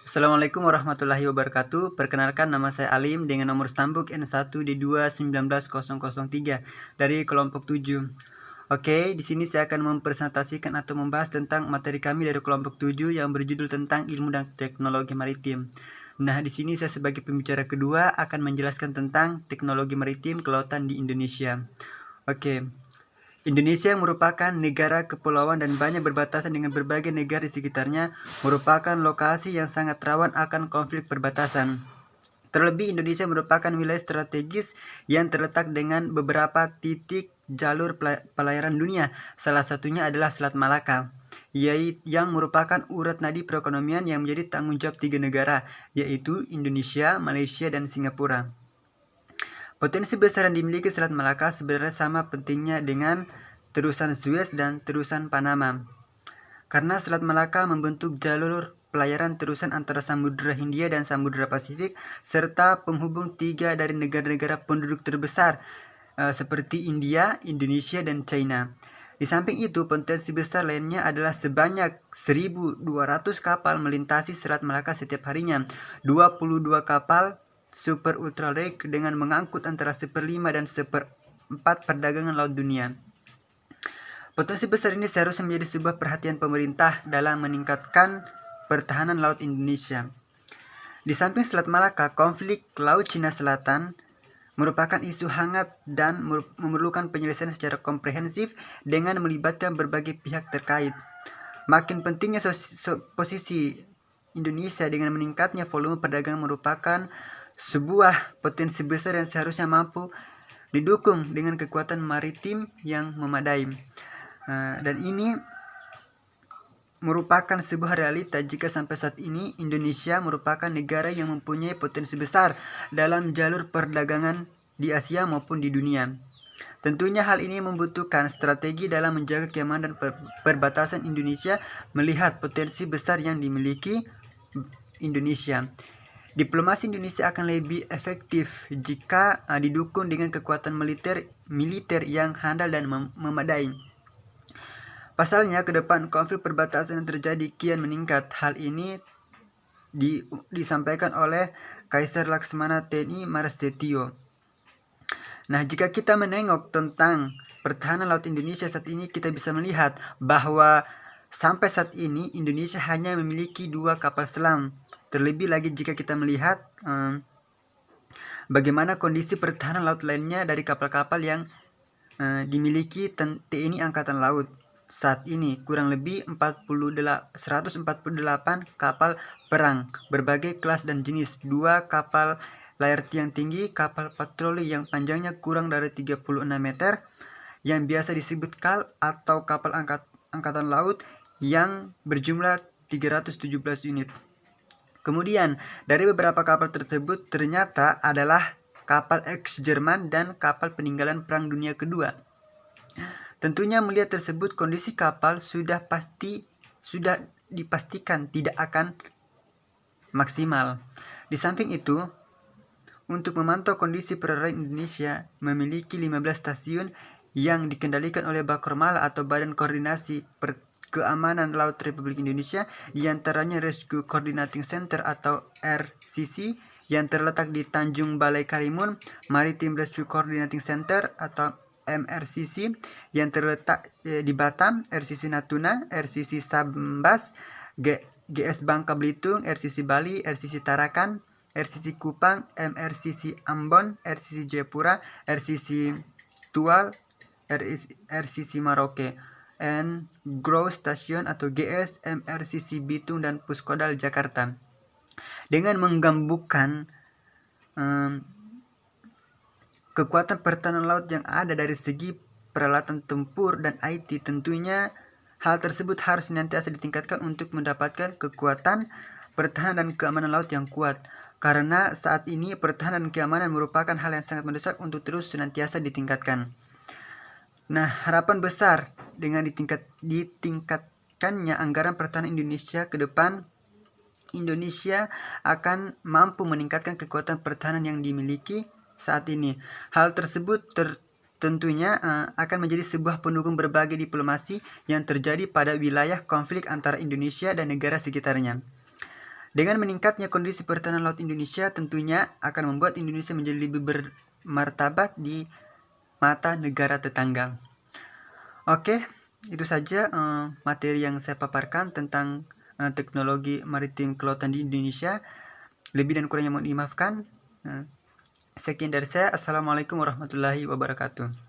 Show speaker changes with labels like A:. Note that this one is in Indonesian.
A: Assalamualaikum warahmatullahi wabarakatuh. Perkenalkan, nama saya Alim dengan nomor stambuk N1D2 19003 dari kelompok 7. Oke, di sini saya akan mempresentasikan atau membahas tentang materi kami dari kelompok 7 yang berjudul tentang ilmu dan teknologi maritim. Nah, di sini saya sebagai pembicara kedua akan menjelaskan tentang teknologi maritim kelautan di Indonesia. Oke. Indonesia merupakan negara kepulauan dan banyak berbatasan dengan berbagai negara di sekitarnya, merupakan lokasi yang sangat rawan akan konflik perbatasan. Terlebih, Indonesia merupakan wilayah strategis yang terletak dengan beberapa titik jalur pelayaran dunia. Salah satunya adalah Selat Malaka, yang merupakan urat nadi perekonomian yang menjadi tanggung jawab 3 negara, yaitu Indonesia, Malaysia, dan Singapura. Potensi besar yang dimiliki Selat Malaka sebenarnya sama pentingnya dengan terusan Suez dan terusan Panama. Karena Selat Malaka membentuk jalur pelayaran terusan antara Samudra Hindia dan Samudra Pasifik, serta penghubung 3 dari negara-negara penduduk terbesar seperti India, Indonesia, dan China. Di samping itu, potensi besar lainnya adalah sebanyak 1.200 kapal melintasi Selat Malaka setiap harinya, 22 kapal super ultralight dengan mengangkut antara 1/5 dan 1/4 perdagangan laut dunia. Potensi besar ini seharusnya menjadi sebuah perhatian pemerintah dalam meningkatkan pertahanan laut Indonesia. Di samping Selat Malaka, konflik Laut Cina Selatan merupakan isu hangat dan memerlukan penyelesaian secara komprehensif dengan melibatkan berbagai pihak terkait. Makin pentingnya posisi Indonesia dengan meningkatnya volume perdagangan merupakan sebuah potensi besar yang seharusnya mampu didukung dengan kekuatan maritim yang memadai. Dan ini merupakan sebuah realita jika sampai saat ini Indonesia merupakan negara yang mempunyai potensi besar dalam jalur perdagangan di Asia maupun di dunia. Tentunya hal ini membutuhkan strategi dalam menjaga keamanan dan perbatasan Indonesia melihat potensi besar yang dimiliki Indonesia. Diplomasi Indonesia akan lebih efektif jika didukung dengan kekuatan militer yang handal dan memadai. Pasalnya, ke depan konflik perbatasan yang terjadi kian meningkat. Hal ini disampaikan oleh Kaisar Laksmana TNI Marsetio. Nah, jika kita menengok tentang pertahanan laut Indonesia saat ini, kita bisa melihat bahwa sampai saat ini Indonesia hanya memiliki 2 kapal selam. Terlebih lagi jika kita melihat bagaimana kondisi pertahanan laut lainnya dari kapal-kapal yang dimiliki TNI Angkatan Laut. Saat ini kurang lebih 148 kapal perang berbagai kelas dan jenis, 2 kapal layar tiang tinggi, kapal patroli yang panjangnya kurang dari 36 meter yang biasa disebut KAL atau kapal angkatan laut yang berjumlah 317 unit. Kemudian, dari beberapa kapal tersebut ternyata adalah kapal ex-Jerman dan kapal peninggalan Perang Dunia Kedua. Tentunya melihat tersebut, kondisi kapal sudah dipastikan tidak akan maksimal. Di samping itu, untuk memantau kondisi perairan Indonesia memiliki 15 stasiun yang dikendalikan oleh Bakormala atau Badan Koordinasi Keamanan Laut Republik Indonesia, diantaranya Rescue Coordinating Center atau RCC yang terletak di Tanjung Balai Karimun, Maritime Rescue Coordinating Center atau MRCC yang terletak di Batam, RCC Natuna, RCC Sambas, GS Bangka Belitung, RCC Bali, RCC Tarakan, RCC Kupang, MRCC Ambon, RCC Jayapura, RCC Tual, RCC Maroke, and Grow Station atau GS, MRCC Bitung, dan Puskodal Jakarta. Dengan menggabungkan kekuatan pertahanan laut yang ada dari segi peralatan tempur dan IT, tentunya hal tersebut harus senantiasa ditingkatkan untuk mendapatkan kekuatan pertahanan dan keamanan laut yang kuat. Karena saat ini pertahanan dan keamanan merupakan hal yang sangat mendesak untuk terus senantiasa ditingkatkan. Nah, harapan besar dengan ditingkatkannya anggaran pertahanan Indonesia ke depan, Indonesia akan mampu meningkatkan kekuatan pertahanan yang dimiliki saat ini. Hal tersebut tentunya akan menjadi sebuah pendukung berbagai diplomasi yang terjadi pada wilayah konflik antara Indonesia dan negara sekitarnya. Dengan meningkatnya kondisi pertahanan laut Indonesia tentunya akan membuat Indonesia menjadi lebih bermartabat di mata negara tetangga. Oke, itu saja materi yang saya paparkan tentang teknologi maritim kelautan di Indonesia. Lebih dan kurangnya mohon dimaafkan. Sekian dari saya. Assalamualaikum warahmatullahi wabarakatuh.